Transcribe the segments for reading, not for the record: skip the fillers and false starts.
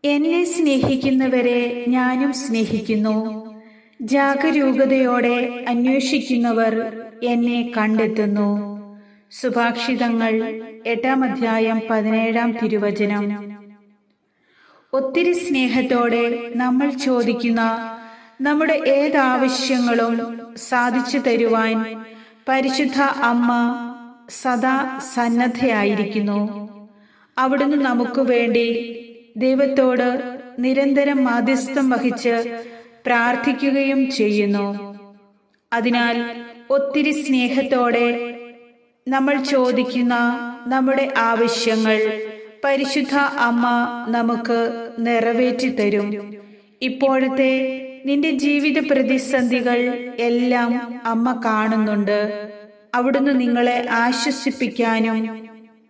എന്നെ സ്നേഹിക്കുന്നവരെ ഞാനും സ്നേഹിക്കുന്നു. ജാഗരൂകതയോടെ അന്വേഷിക്കുന്നവർ എന്നെ കണ്ടെത്തുന്നു. സുഭാഷിതങ്ങൾ 8-ാം അധ്യായം 17-ാം തിരുവചനം. ഒത്തിരി സ്നേഹത്തോടെ നമ്മൾ ചോദിക്കുന്ന നമ്മുടെ ഏതാവശ്യങ്ങളും സാധിച്ചു തരുവാൻ പരിശുദ്ധ അമ്മ സദാ സന്നദ്ധയായിരിക്കുന്നു. അവിടുന്ന് നമുക്ക് വേണ്ടി ദൈവത്തോട് നിരന്തരം മാധ്യസ്ഥം വഹിച്ച് പ്രാർത്ഥിക്കുകയും ചെയ്യുന്നു. അതിനാൽ ഒത്തിരി സ്നേഹത്തോടെ നമ്മൾ ചോദിക്കുന്ന നമ്മുടെ ആവശ്യങ്ങൾ പരിശുദ്ധ അമ്മ നമുക്ക് നിറവേറ്റി തരും. ഇപ്പോഴത്തെ നിന്റെ ജീവിത പ്രതിസന്ധികൾ എല്ലാം അമ്മ കാണുന്നുണ്ട്. അവിടുന്ന് നിങ്ങളെ ആശ്വസിപ്പിക്കാനും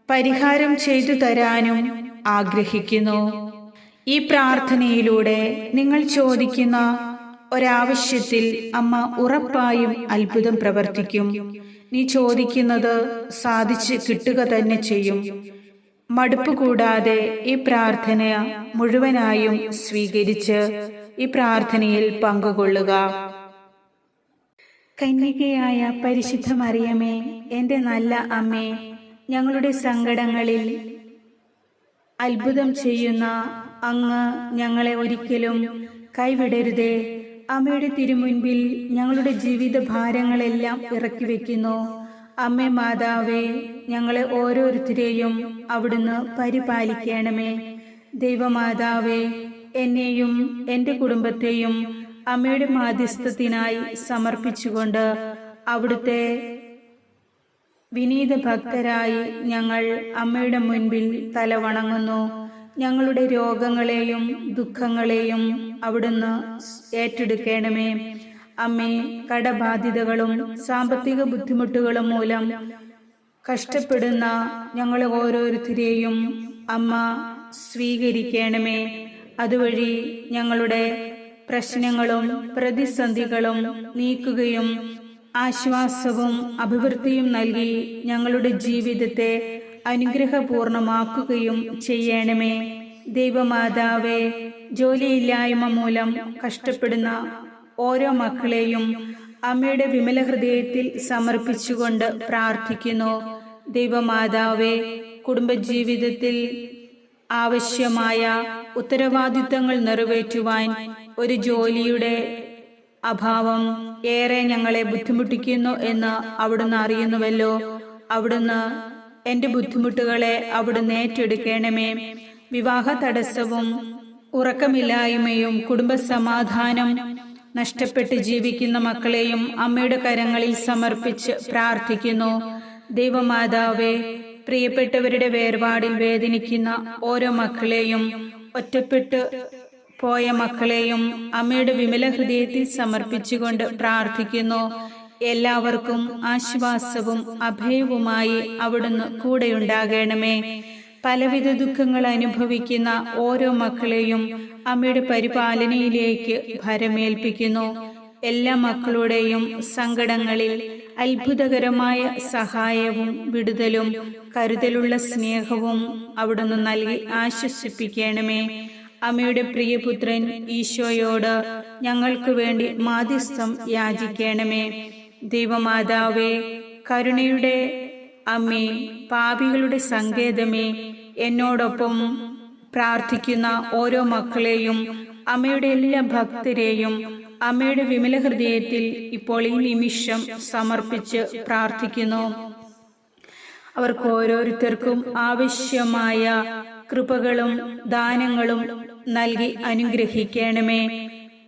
പരിഹാരം ചെയ്തു തരാനും ആഗ്രഹിക്കുന്നു. ഈ പ്രാർത്ഥനയിലൂടെ നിങ്ങൾ ചോദിക്കുന്ന ഒരാവശ്യത്തിൽ അമ്മ ഉറപ്പായും അത്ഭുതം പ്രവർത്തിക്കും. നീ ചോദിക്കുന്നത് സാധിച്ച് കിട്ടുക തന്നെ ചെയ്യും. മടുപ്പ് കൂടാതെ ഈ പ്രാർത്ഥന മുഴുവനായും സ്വീകരിച്ച് ഈ പ്രാർത്ഥനയിൽ പങ്കുകൊള്ളുക. കന്യകയായ പരിശുദ്ധ മറിയമേ, എൻ്റെ നല്ല അമ്മേ, ഞങ്ങളുടെ സങ്കടങ്ങളിൽ അത്ഭുതം ചെയ്യുന്ന അങ്ങ് ഞങ്ങളെ ഒരിക്കലും കൈവിടരുതേ. അമ്മയുടെ തിരുമുൻപിൽ ഞങ്ങളുടെ ജീവിത ഭാരങ്ങളെല്ലാം ഇറക്കി വെക്കുന്നു. അമ്മേ മാതാവേ, ഞങ്ങളെ ഓരോരുത്തരെയും അവിടുന്ന് പരിപാലിക്കണമേ. ദൈവമാതാവേ, എന്നെയും എൻ്റെ കുടുംബത്തെയും അമ്മയുടെ മാധ്യസ്ഥത്തിനായി സമർപ്പിച്ചുകൊണ്ട് അവിടുത്തെ വിനീത ഭക്തരായി ഞങ്ങൾ അമ്മയുടെ മുൻപിൽ തലവണങ്ങുന്നു. ഞങ്ങളുടെ രോഗങ്ങളെയും ദുഃഖങ്ങളെയും അവിടുന്ന് ഏറ്റെടുക്കണമേ. അമ്മേ, കടബാധ്യതകളും സാമ്പത്തിക ബുദ്ധിമുട്ടുകളും മൂലം കഷ്ടപ്പെടുന്ന ഞങ്ങളെ ഓരോരുത്തരെയും അമ്മ സ്വീകരിക്കണമേ. അതുവഴി ഞങ്ങളുടെ പ്രശ്നങ്ങളും പ്രതിസന്ധികളും നീക്കുകയും ആശ്വാസവും അഭിവൃദ്ധിയും നൽകി ഞങ്ങളുടെ ജീവിതത്തെ അനുഗ്രഹപൂർണമാക്കുകയും ചെയ്യണമേ. ദൈവമാതാവേ, ജോലിയില്ലായ്മ മൂലം കഷ്ടപ്പെടുന്ന ഓരോ മക്കളെയും അമ്മയുടെ വിമല ഹൃദയത്തിൽ സമർപ്പിച്ചുകൊണ്ട് പ്രാർത്ഥിക്കുന്നു. ദൈവമാതാവേ, കുടുംബജീവിതത്തിൽ ആവശ്യമായ ഉത്തരവാദിത്തങ്ങൾ നിറവേറ്റുവാൻ ഒരു ജോലിയുടെ അഭാവം ഏറെ ഞങ്ങളെ ബുദ്ധിമുട്ടിക്കുന്നു എന്ന് അവിടുന്ന് അറിയുന്നുവല്ലോ. അവിടുന്ന് എൻ്റെ ബുദ്ധിമുട്ടുകളെ അവിടുന്ന് ഏറ്റെടുക്കണമേ. വിവാഹ തടസ്സവും ഉറക്കമില്ലായ്മയും കുടുംബസമാധാനം നഷ്ടപ്പെട്ട് ജീവിക്കുന്ന മക്കളെയും അമ്മയുടെ കരങ്ങളിൽ സമർപ്പിച്ച് പ്രാർത്ഥിക്കുന്നു. ദൈവമാതാവേ, പ്രിയപ്പെട്ടവരുടെ വേർപാടിൽ വേദനിക്കുന്ന ഓരോ മക്കളെയും ഒറ്റപ്പെട്ട് പോയ മക്കളെയും അമ്മയുടെ വിമല ഹൃദയത്തിൽ സമർപ്പിച്ചുകൊണ്ട് പ്രാർത്ഥിക്കുന്നു. എല്ലാവർക്കും ആശ്വാസവും അഭയവുമായി അവിടുന്ന് കൂടെയുണ്ടാകണമേ. പലവിധ ദുഃഖങ്ങൾ അനുഭവിക്കുന്ന ഓരോ മക്കളെയും അമ്മയുടെ പരിപാലനയിലേക്ക് ഭരമേൽപ്പിക്കുന്നു. എല്ലാ മക്കളുടെയും സങ്കടങ്ങളിൽ അത്ഭുതകരമായ സഹായവും വിടുതലും കരുതലുള്ള സ്നേഹവും അവിടുന്ന് നൽകി ആശ്വസിപ്പിക്കണമേ. അമ്മയുടെ പ്രിയപുത്രൻ ഈശോയോട് ഞങ്ങൾക്ക് വേണ്ടി മാധ്യസ്ഥം യാചിക്കണമേ. ദൈവമാതാവേ, കരുണയുടെ അമ്മേ, പാപികളുടെ സങ്കേതമേ, എന്നോടൊപ്പം പ്രാർത്ഥിക്കുന്ന ഓരോ മക്കളെയും അമ്മയുടെ എല്ലാ ഭക്തരെയും അമ്മയുടെ വിമല ഹൃദയത്തിൽ ഇപ്പോൾ ഈ നിമിഷം സമർപ്പിച്ച് പ്രാർത്ഥിക്കുന്നു. അവർക്ക് ഓരോരുത്തർക്കും ആവശ്യമായ കൃപകളും ദാനങ്ങളും നൽകി അനുഗ്രഹിക്കണമേ.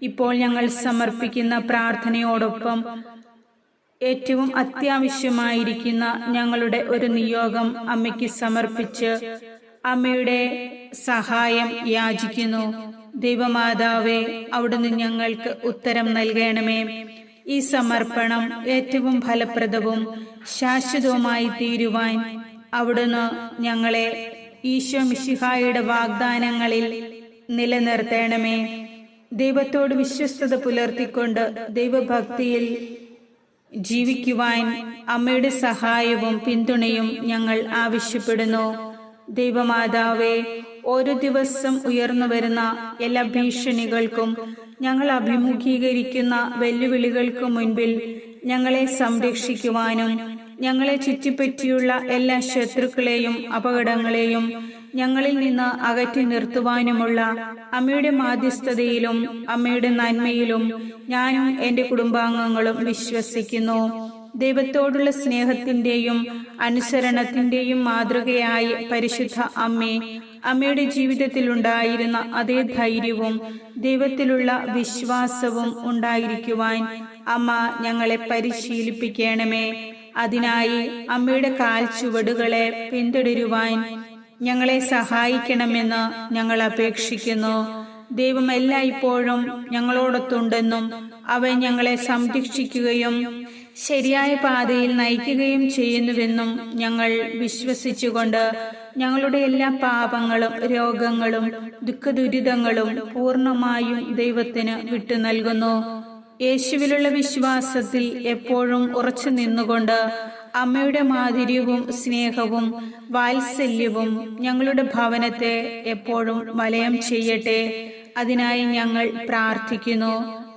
ഇപ്പോൾ ഞങ്ങൾ സമർപ്പിക്കുന്ന പ്രാർത്ഥനയോടൊപ്പം ഏറ്റവും അത്യാവശ്യമായിരിക്കുന്ന ഞങ്ങളുടെ ഒരു നിയോഗം അമ്മയ്ക്ക് സമർപ്പിച്ച് അമ്മയുടെ സഹായം യാചിക്കുന്നു. ദൈവമാതാവേ, അവിടുന്ന് ഞങ്ങൾക്ക് ഉത്തരം നൽകണമേ. ഈ സമർപ്പണം ഏറ്റവും ഫലപ്രദവും ശാശ്വതവുമായി തീരുവാൻ അവിടുന്ന് ഞങ്ങളെ ഈശോ മിശിഹായുടെ വാഗ്ദാനങ്ങളിൽ നിലനിർത്തണമേ. ദൈവത്തോട് വിശ്വസ്തത പുലർത്തിക്കൊണ്ട് ദൈവഭക്തിയിൽ ജീവിക്കുവാൻ അമ്മയുടെ സഹായവും പിന്തുണയും ഞങ്ങൾ ആവശ്യപ്പെടുന്നു. ദൈവമാതാവേ, ഓരോ ദിവസം ഉയർന്നു വരുന്ന എല്ലാ ഭീഷണികൾക്കും ഞങ്ങൾ അഭിമുഖീകരിക്കുന്ന വെല്ലുവിളികൾക്കു മുൻപിൽ ഞങ്ങളെ സംരക്ഷിക്കുവാനും ഞങ്ങളെ ചുറ്റിപ്പറ്റിയുള്ള എല്ലാ ശത്രുക്കളെയും അപകടങ്ങളെയും ഞങ്ങളിൽ നിന്ന് അകറ്റി നിർത്തുവാനുമുള്ള അമ്മയുടെ മാധ്യസ്ഥതയിലും അമ്മയുടെ നന്മയിലും ഞാനും എൻ്റെ കുടുംബാംഗങ്ങളും വിശ്വസിക്കുന്നു. ദൈവത്തോടുള്ള സ്നേഹത്തിൻ്റെയും അനുസരണത്തിൻ്റെയും മാതൃകയായി പരിശുദ്ധ അമ്മേ, അമ്മയുടെ ജീവിതത്തിൽ ഉണ്ടായിരുന്ന അതേ ധൈര്യവും ദൈവത്തിലുള്ള വിശ്വാസവും ഉണ്ടായിരിക്കുവാൻ അമ്മ ഞങ്ങളെ പരിശീലിപ്പിക്കണമേ. അതിനായി അമ്മയുടെ കാൽ ചുവടുകളെ പിന്തുടരുവാൻ ഞങ്ങളെ സഹായിക്കണമെന്ന് ഞങ്ങൾ അപേക്ഷിക്കുന്നു. ദൈവം എല്ലായ്പ്പോഴും ഞങ്ങളോടൊത്തുണ്ടെന്നും അവൻ ഞങ്ങളെ സംരക്ഷിക്കുകയും ശരിയായ പാതയിൽ നയിക്കുകയും ചെയ്യുന്നുവെന്നും ഞങ്ങൾ വിശ്വസിച്ചുകൊണ്ട് ഞങ്ങളുടെ എല്ലാ പാപങ്ങളും രോഗങ്ങളും ദുഃഖദുരിതങ്ങളും പൂർണ്ണമായും ദൈവത്തിന് വിട്ടു നൽകുന്നു. യേശുവിലുള്ള വിശ്വാസത്തിൽ എപ്പോഴും ഉറച്ചു നിന്നുകൊണ്ട് അമ്മയുടെ മാധുര്യവും സ്നേഹവും വാത്സല്യവും ഞങ്ങളുടെ ഭവനത്തെ എപ്പോഴും വലയം ചെയ്യട്ടെ. അതിനായി ഞങ്ങൾ പ്രാർത്ഥിക്കുന്നു.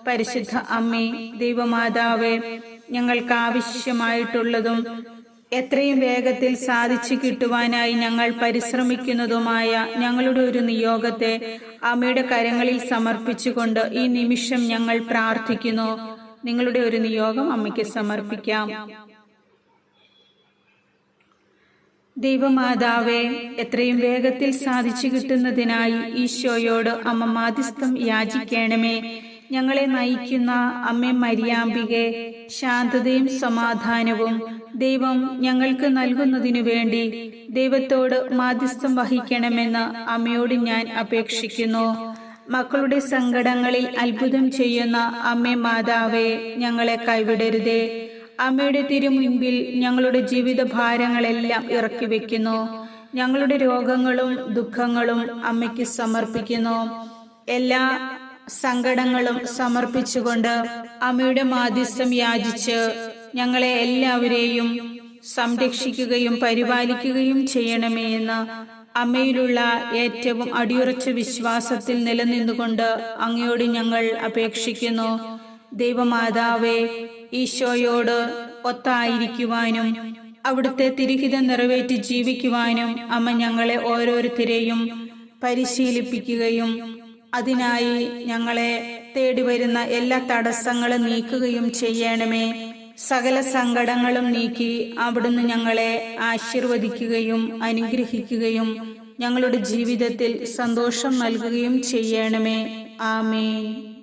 പരിശുദ്ധ അമ്മേ, ദൈവമാതാവേ, ഞങ്ങൾക്ക് ആവശ്യമായിട്ടുള്ളതും എത്രയും വേഗത്തിൽ സാധിച്ചു കിട്ടുവാനായി ഞങ്ങൾ പരിശ്രമിക്കുന്നതുമായ ഞങ്ങളുടെ ഒരു നിയോഗത്തെ അമ്മയുടെ കരങ്ങളിൽ സമർപ്പിച്ചുകൊണ്ട് ഈ നിമിഷം ഞങ്ങൾ പ്രാർത്ഥിക്കുന്നു. നിങ്ങളുടെ ഒരു നിയോഗം അമ്മയ്ക്ക് സമർപ്പിക്കാം. ദൈവമാതാവേ, എത്രയും വേഗത്തിൽ സാധിച്ചു കിട്ടുന്നതിനായി ഈശോയോട് അമ്മ മാധ്യസ്ഥം യാചിക്കണമേ. ഞങ്ങളെ നയിക്കുന്ന അമ്മേ മരിയാമ്പികെ, ശാന്തതയും സമാധാനവും ദൈവം ഞങ്ങൾക്ക് നൽകുന്നതിനു വേണ്ടി ദൈവത്തോട് മാധ്യസ്ഥം വഹിക്കണമെന്ന് അമ്മയോട് ഞാൻ അപേക്ഷിക്കുന്നു. മക്കളുടെ സങ്കടങ്ങളിൽ അത്ഭുതം ചെയ്യുന്ന അമ്മേ മാതാവേ, ഞങ്ങളെ കൈവിടരുതേ. അമ്മയുടെ തിരുമുൻപിൽ ഞങ്ങളുടെ ജീവിത ഭാരങ്ങളെല്ലാം ഇറക്കി വെക്കുന്നു. ഞങ്ങളുടെ രോഗങ്ങളും ദുഃഖങ്ങളും അമ്മയ്ക്ക് സമർപ്പിക്കുന്നു. എല്ലാ സങ്കടങ്ങളും സമർപ്പിച്ചുകൊണ്ട് അമ്മയുടെ മാധ്യസ്ഥം യാചിച്ച് ഞങ്ങളെ എല്ലാവരെയും സംരക്ഷിക്കുകയും പരിപാലിക്കുകയും ചെയ്യണമേ എന്ന് അമ്മയിലുള്ള ഏറ്റവും അടിയുറച്ച വിശ്വാസത്തിൽ നിലനിന്നുകൊണ്ട് അങ്ങയോട് ഞങ്ങൾ അപേക്ഷിക്കുന്നു. ദൈവമാതാവേ, ഈശോയോട് ഒത്തായിരിക്കുവാനും അവിടുത്തെ തിരുഹിതം നിറവേറ്റി ജീവിക്കുവാനും അമ്മ ഞങ്ങളെ ഓരോരുത്തരെയും പരിശീലിപ്പിക്കുകയും അതിനായി ഞങ്ങളെ തേടി വരുന്ന എല്ലാ തടസ്സങ്ങളും നീക്കുകയും ചെയ്യണമേ. സകല സങ്കടങ്ങളും നീക്കി അവിടുന്ന് ഞങ്ങളെ ആശീർവദിക്കുകയും അനുഗ്രഹിക്കുകയും ഞങ്ങളുടെ ജീവിതത്തിൽ സന്തോഷം നൽകുകയും ചെയ്യണമേ. ആമേൻ.